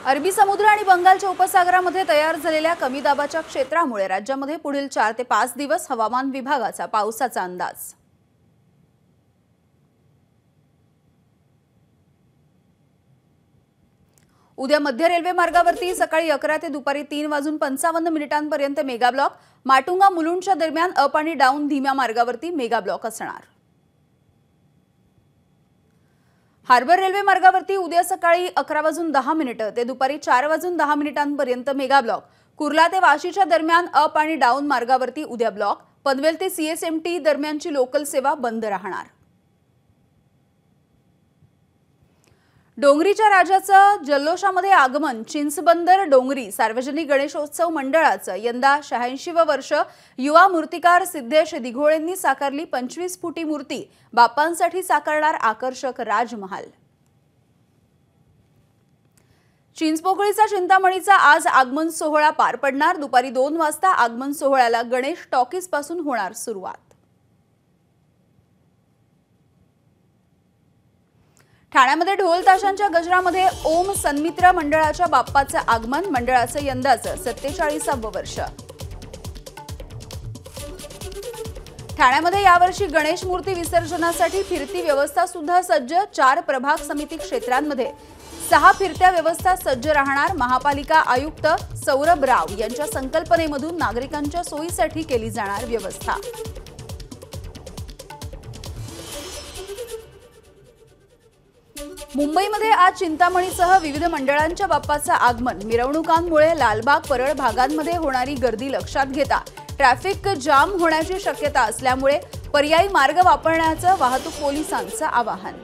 अरबी समुद्र आणि बंगालच्या उपसागरामध्ये तयार झालेल्या कमी दाबाच्या क्षेत्रामुळे राज्यामध्ये पुढील 4 ते 5 दिवस हवामान विभागाचा पावसाचा अंदाज। उद्या मध्य रेल्वे मार्गावरती सकाळी 11 ते दुपारी 3 वाजून 55 मिनिटांपर्यंत मेगा ब्लॉक, माटुंगा मुलुंडच्या दरम्यान अप आणि डाऊन धीम्या मार्गावरती मेगा ब्लॉक असणार। हार्बर रेल्वे मार्गावरती उद्या सकाळी 11:10 ते दुपारी 4:10 मेगा ब्लॉक, कुर्ला ते वाशीच्या दरम्यान अप आणि डाऊन मार्गावरती उद्या ब्लॉक, पनवेल ते सीएसएमटी दरम्यानची लोकल सेवा बंद राहणार। डोंगरीच्या राजाचं जल्लोषामध्ये आगमन। चिंचबंदर डोंगरी सार्वजनिक गणेशोत्सव मंडळाचं यंदा 86वं वर्ष। युवा मूर्तिकार सिद्धेश दिघोळेंनी साकारली 25 फुटी मूर्ती, बाप्पांसाठी साकारणार आकर्षक राजमहाल। चिंचपोकळीचा चिंतामणीचा आज आगमन सोहळा पार पडणार। दुपारी 2 वाजता आगमन सोहळ्याला गणेश टॉकीज पासून होणार सुरुवात। ठाण्यामध्ये ढोल ताशांच्या गजरामध्ये ओम सन्मित्र मंडळाच्या बाप्पाचं आगमन। मंडळाचं यंदाचं 47वं वर्ष। ठाण्यामध्ये यावर्षी गणेश मूर्ती विसर्जनासाठी फिरती व्यवस्था सुद्धा सज्ज। 4 प्रभाग समिती क्षेत्रांमध्ये 6 फिरत्या व्यवस्था सज्ज राहणार। महापालिका आयुक्त सौरभ राव यांच्या संकल्पनेमधून नागरिकांच्या सोयीसाठी केली जाणार व्यवस्था। मुंबईमध्ये आज चिंतामणीसह विविध मंडळांच्या बाप्पाचं आगमन। मिरवणुकांमुळे लालबाग परळ भागांमध्ये होणारी गर्दी लक्षात घेता ट्रॅफिक जाम होण्याची शक्यता असल्यामुळे पर्यायी मार्ग वापरण्याचं वाहतूक पोलिसांचं आवाहन।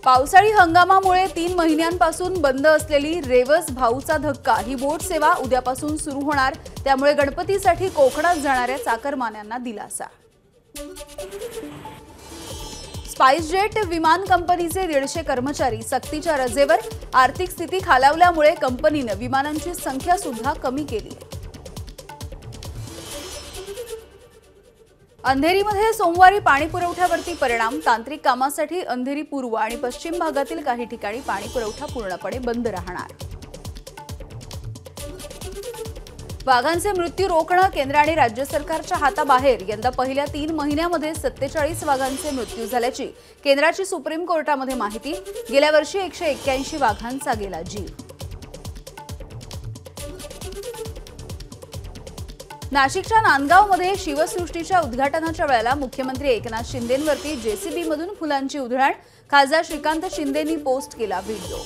पावसाळी हंगामामुळे 3 महिन्यांपासून बंद असलेली रेवस भाऊचा धक्का ही बोट सेवा उद्यापासून सुरू होणार। त्यामुळे गणपतीसाठी कोकणात जाणाऱ्या चाकरमान्यांना दिलासा। स्पाइसजेट विमान कंपनीचे 150 कर्मचारी सक्तीच्या रजेवर। आर्थिक स्थिती खालावल्यामुळे कंपनीने विमानांची संख्या सुद्धा कमी केली। अंधेरीमध्ये सोमवारी पाणी पुरवठ्यावरती परिणाम। तांत्रिक कामासाठी अंधेरी पूर्व आणि पश्चिम भागातील काही ठिकाणी पाणी पुरवठा पूर्णपणे बंद राहणार। वाघांचे मृत्यू रोखणं केंद्र आणि राज्य सरकारच्या हाताबाहेर। यंदा पहिल्या 3 महिन्यामध्ये 47 वाघांचे मृत्यू झाल्याची केंद्राची सुप्रीम कोर्टामध्ये माहिती। गेल्या वर्षी 181 वाघांचा गेला जीव। नाशिकच्या नांदगावमध्ये शिवसृष्टीच्या उद्घाटनाच्या वेळेला मुख्यमंत्री एकनाथ शिंदेंवरती जेसीबी मधून फुलांची उधळण। खासदार श्रीकांत शिंदेंनी पोस्ट केला व्हिडिओ।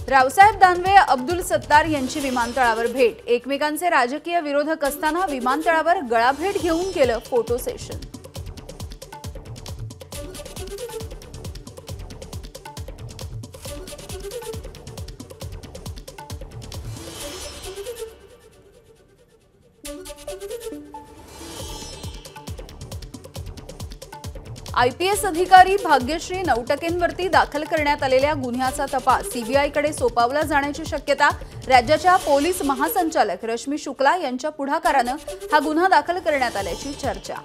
रावसाहेब दानवे अब्दुल सत्तार यांची विमानतळावर भेट। एकमेकांचे राजकीय विरोधक असताना विमानतळावर गळाभेट घेऊन केलं फोटो सेशन। आयपीएस अधिकारी भाग्यश्री नवटकेंवरती दाखल करण्यात आलेल्या गुन्ह्याचा तपास सीबीआयकडे सोपवला जाण्याची शक्यता। राज्याच्या पोलीस महासंचालक रश्मी शुक्ला यांच्या पुढाकाराने हा गुन्हा दाखल करण्यात आल्याची चर्चा।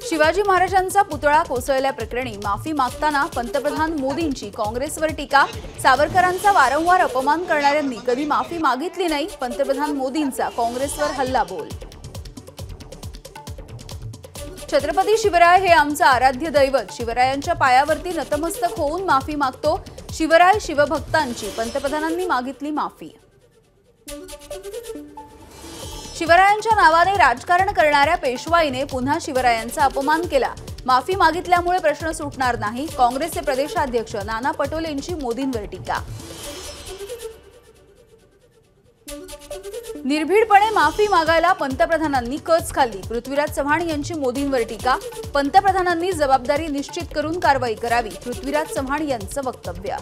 शिवाजी महाराजांचा पुतळा कोसळल्याप्रकरणी माफी मागताना पंतप्रधान मोदींची काँग्रेसवर टीका। सावरकरांचा वारंवार अपमान करणाऱ्यांनी कधी माफी मागितली नाही। पंतप्रधान मोदींचा काँग्रेसवर हल्लाबोल। छत्रपती शिवराय हे आमचं आराध्य दैवत। शिवरायांच्या पायावरती नतमस्तक होऊन माफी मागतो। शिवराय शिवभक्तांची पंतप्रधानांनी मागितली माफी। शिवरायांच्या नावाने राजकारण करणाऱ्या पेशवाईने पुन्हा शिवरायांचा अपमान केला। माफी मागितल्यामुळे प्रश्न सुटणार नाही। काँग्रेसचे प्रदेशाध्यक्ष नाना पटोलेंची मोदींवर टीका। निर्भीडपणे माफी मागायला पंतप्रधानांनी कच खाल्ली। पृथ्वीराज चव्हाण यांची मोदींवर टीका। पंतप्रधानांनी जबाबदारी निश्चित करून कारवाई करावी, पृथ्वीराज चव्हाण यांचं वक्तव्य।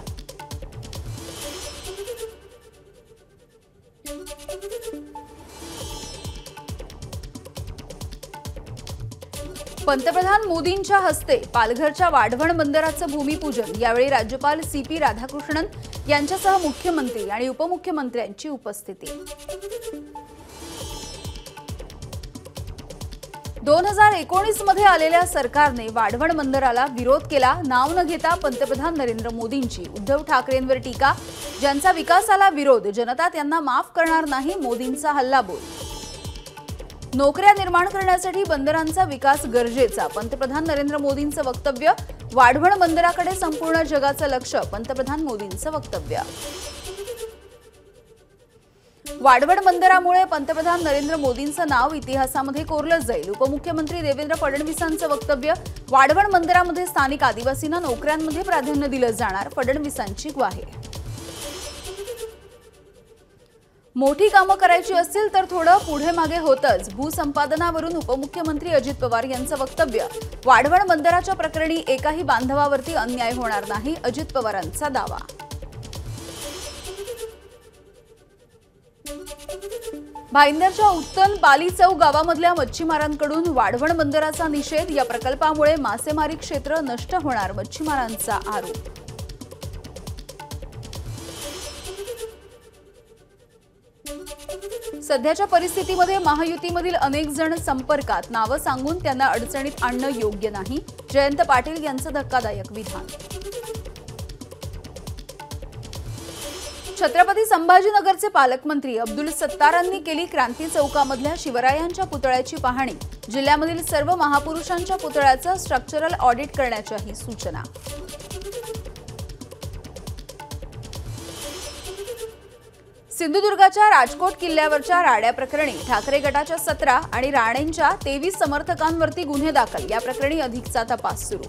पंतप्रधान मोदींच्या हस्ते पालघरच्या वाढवण बंदराचं भूमिपूजन। यावेळी राज्यपाल सीपी राधाकृष्णन, यांच्यासह मुख्यमंत्री आणि उपमुख्यमंत्र्यांची उपस्थिती। 2019 मध्ये आलेल्या सरकारने वाढवण बंदराला विरोध केला। नाव न घेता पंतप्रधान नरेंद्र मोदींची उद्धव ठाकरेंवर टीका। ज्यांचा विकासाला विरोध, जनता त्यांना माफ करणार नाही, मोदींचा हल्लाबोल। नोकऱ्या निर्माण करण्यासाठी बंदरांचा विकास गरजेचा, पंतप्रधान नरेंद्र मोदींचं वक्तव्य। वाढवण बंदराकडे संपूर्ण जगाचं लक्ष, पंतप्रधान मोदींचं वक्तव्य। वाढवण बंदरामुळे पंतप्रधान नरेंद्र मोदींचं नाव इतिहासामध्ये कोरलं जाईल, उपमुख्यमंत्री देवेंद्र फडणवीसांचं वक्तव्य। वाढवण बंदरामध्ये स्थानिक आदिवासींना नोकऱ्यांमध्ये प्राधान्य दिलं जाणार, फडणवीसांची ग्वाही। मोठी कामं करायची असतील तर थोडं पुढे मागे होतच, भूसंपादनावरून उपमुख्यमंत्री अजित पवार यांचं वक्तव्य। वाढवण बंदराच्या प्रकरणी एकाही बांधवावरती अन्याय होणार नाही, अजित पवारांचा दावा। भाईंदरच्या उत्तन पालीचौ गावामधल्या मच्छीमारांकडून वाढवण बंदराचा निषेध। या प्रकल्पामुळे मासेमारी क्षेत्र नष्ट होणार, मच्छीमारांचा आरोप। सध्याच्या परिस्थितीमध्ये महायुतीमधील अनेक जण संपर्कात, नावं सांगून त्यांना अडचणीत आणणं योग्य नाही, जयंत पाटील यांचं धक्कादायक विधान। छत्रपती संभाजीनगरचे पालकमंत्री अब्दुल सत्तारांनी केली क्रांती चौकामधल्या शिवरायांच्या पुतळ्याची पाहणी। जिल्ह्यामधील सर्व महापुरुषांच्या पुतळ्याचं स्ट्रक्चरल ऑडिट करण्याच्याही सूचना। सिंधुदुर्गाच्या राजकोट किल्ल्यावरच्या राड्या प्रकरणी ठाकरे गटाच्या 17 आणि राणेंच्या 23 समर्थकांवरती गुन्हे दाखल। या प्रकरणी अधिकचा तपास सुरू।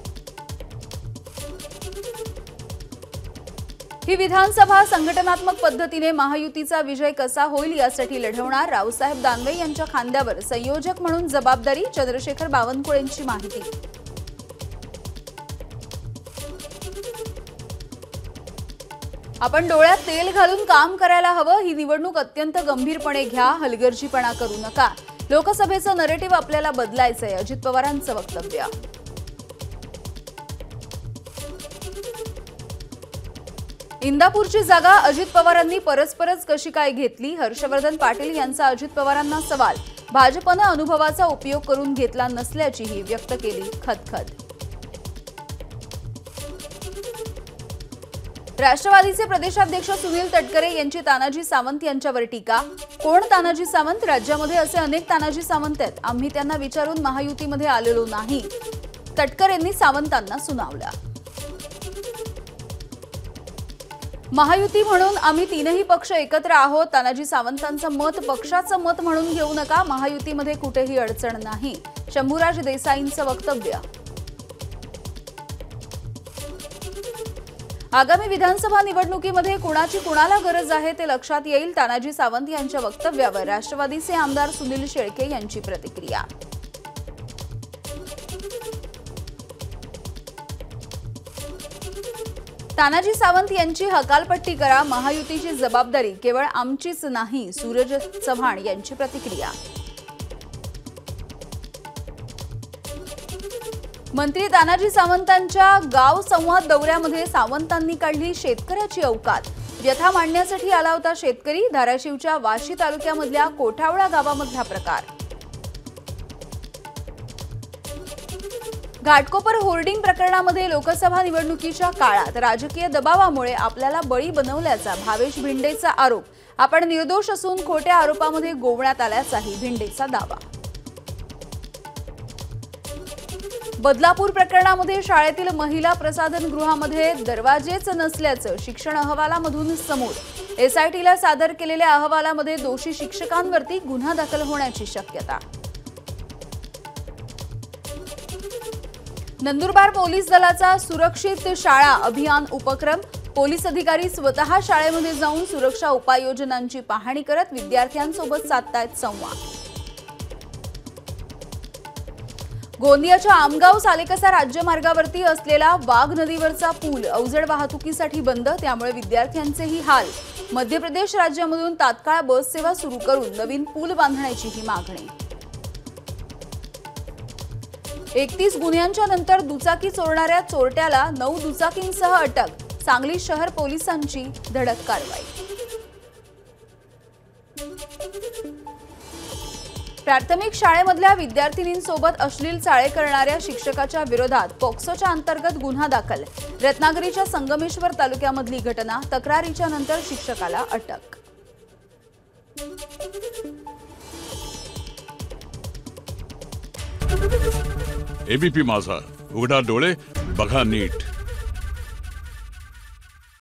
ही विधानसभा संघटनात्मक पद्धतीने महायुतीचा विजय कसा होईल यासाठी लढवणार, रावसाहेब दानवे यांच्या खांद्यावर संयोजक म्हणून जबाबदारी, चंद्रशेखर बावनकुळेंची माहिती। आपण डोळ्यात तेल घालून काम करायला हवं, ही निवडणूक अत्यंत गंभीरपणे घ्या, हलगर्जीपणा करू नका, लोकसभेचं नरेटिव्ह आपल्याला बदलायचंय, अजित पवारांचं वक्तव्य। इंदापूरची जागा अजित पवारांनी परस्परच कशी काय घेतली, हर्षवर्धन पाटील यांचा अजित पवारांना सवाल। भाजपनं अनुभवाचा उपयोग करून घेतला नसल्याचीही व्यक्त केली खदखद। राष्ट्रवादीचे प्रदेशाध्यक्ष सुनील तटकरे यांची तानाजी सावंत यांच्यावर टीका। कोण तानाजी सावंत? राज्यामध्ये असे अनेक तानाजी सावंत आहेत, आम्ही त्यांना विचारून महायुतीमध्ये आलेलो नाही, तटकरेंनी सावंतांना सुनावलं। महायुती म्हणून आम्ही तीनही पक्ष एकत्र आहोत, तानाजी सावंतांचं मत पक्षाचं मत म्हणून घेऊ नका, महायुतीमध्ये कुठेही अडचण नाही, शंभूराज देसाईंचं वक्तव्य। आगामी विधानसभा निवडणुकीमध्ये कुणाची कुणाला गरज आहे ते लक्षात येईल, तानाजी सावंत यांच्या वक्तव्यावर राष्ट्रवादीचे आमदार सुनील शेळके यांची प्रतिक्रिया। तानाजी सावंत यांची हकालपट्टी करा, महायुतीची जबाबदारी केवळ आमचीच नाही, सूरज चव्हाण यांची प्रतिक्रिया। मंत्री तानाजी सावंतांच्या गाव संवाद दौऱ्यामध्ये सावंतांनी काढली शेतकऱ्याची अवकात। व्यथा मांडण्यासाठी आला होता शेतकरी, धाराशिवच्या वाशी तालुक्यामधल्या कोठावळा गावामधला प्रकार। घाटकोपर होर्डिंग प्रकरणामध्ये लोकसभा निवडणुकीच्या काळात राजकीय दबावामुळे आपल्याला बळी बनवल्याचा भावेश भिंडेचा आरोप। आपण निर्दोष असून खोट्या आरोपामध्ये गोवण्यात आल्याचाही भिंडेचा दावा। बदलापूर प्रकरणामध्ये शाळेतील महिला प्रसाधनगृहामध्ये दरवाजेच नसल्याचं शिक्षण अहवालामधून समोर। एसआयटीला सादर केलेल्या अहवालामध्ये दोषी शिक्षकांवरती गुन्हा दाखल होण्याची शक्यता। नंदुरबार पोलीस दलाचा सुरक्षित शाळा अभियान उपक्रम। पोलीस अधिकारी स्वतः शाळेमध्ये जाऊन सुरक्षा उपाययोजनांची पाहणी करत विद्यार्थ्यांसोबत साधतायत संवाद। गोंदियाच्या आमगाव सालेकसा राज्यमार्गावरती असलेला वाघ नदीवरचा पूल अवजड वाहतुकीसाठी बंद, त्यामुळे विद्यार्थ्यांचेही हाल। मध्य प्रदेश राज्यामधून तात्काळ बस सेवा सुरू करून नवीन पूल बांधण्याचीही मागणी। 31 गुन्ह्यांच्या नंतर दुचाकी चोरणाऱ्या चोरट्याला 9 दुचाकींसह अटक। सांगली शहर पोलिसांची धडक कारवाई। प्राथमिक शाळेमधल्या विद्यार्थिनींसोबत अश्लील चाळे करणाऱ्या शिक्षकाच्या विरोधात पोक्सोच्या अंतर्गत गुन्हा दाखल। रत्नागिरीच्या संगमेश्वर तालुक्यामधली घटना। तक्रारीच्या नंतर शिक्षकाला अटक। एबीपी माझा, उघडा डोळे बघा नीट।